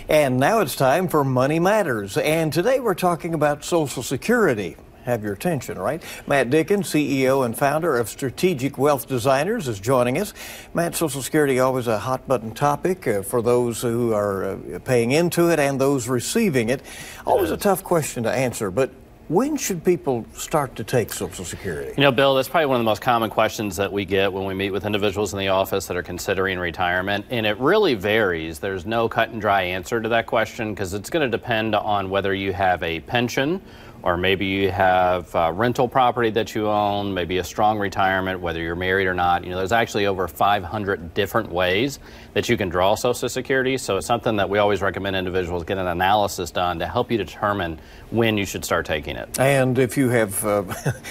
And now it's time for Money Matters. And today we're talking about Social Security. Have your attention, right? Matt Dicken, CEO and founder of Strategic Wealth Designers, is joining us. Matt, Social Security always a hot-button topic for those who are paying into it and those receiving it. Always a tough question to answer, but when should people start to take Social Security? You know, Bill, that's probably one of the most common questions that we get when we meet with individuals in the office that are considering retirement, and it really varies. There's no cut and dry answer to that question because it's going to depend on whether you have a pension or maybe you have rental property that you own, maybe a strong retirement, whether you're married or not. You know, there's actually over 500 different ways that you can draw Social Security, so it's something that we always recommend individuals get an analysis done to help you determine when you should start taking it. And if you have,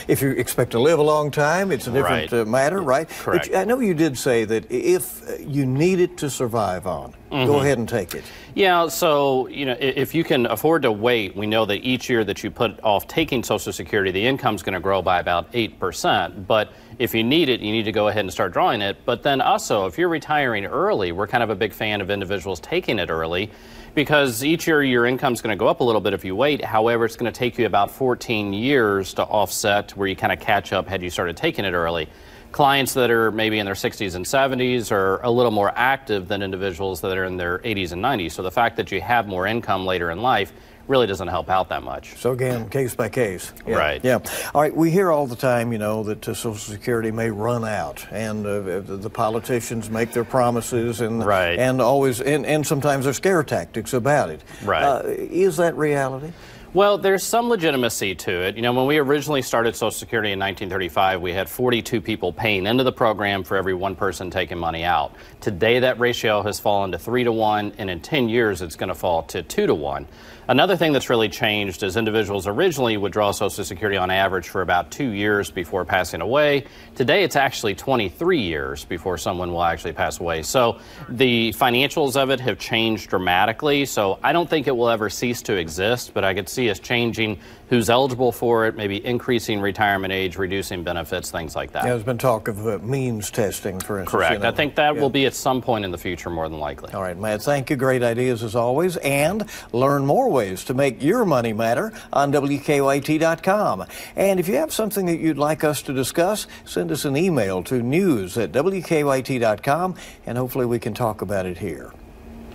if you expect to live a long time, it's a different matter, right? Correct. But I know you did say that if you need it to survive on, go ahead and take it. Yeah, so, you know, if you can afford to wait, we know that each year that you put off taking Social Security, the income's going to grow by about 8%. But if you need it, you need to go ahead and start drawing it. But then also, if you're retiring early, we're kind of a big fan of individuals taking it early because each year your income's going to go up a little bit if you wait. However, it's going to take you about 14 years to offset where you kind of catch up had you started taking it early. Clients that are maybe in their 60s and 70s are a little more active than individuals that are in their 80s and 90s. So the fact that you have more income later in life really doesn't help out that much. So again, case by case. Yeah. Right. Yeah. All right. We hear all the time, you know, that Social Security may run out, and the politicians make their promises, and and always, and sometimes there's scare tactics about it. Right. Is that reality? Well, there's some legitimacy to it. You know, when we originally started Social Security in 1935, we had 42 people paying into the program for every one person taking money out. Today, that ratio has fallen to 3 to 1, and in 10 years, it's going to fall to 2 to 1. Another thing that's really changed is individuals originally would draw Social Security on average for about 2 years before passing away. Today, it's actually 23 years before someone will actually pass away. So the financials of it have changed dramatically. So I don't think it will ever cease to exist, but I could see us changing who's eligible for it, maybe increasing retirement age, reducing benefits, things like that. Yeah, there's been talk of means testing, for instance. Correct. You know. I think that will be at some point in the future, more than likely. All right, Matt, thank you. Great ideas as always. And learn more ways to make your money matter on WKYT.com. And if you have something that you'd like us to discuss, send us an email to news@WKYT.com, and hopefully we can talk about it here.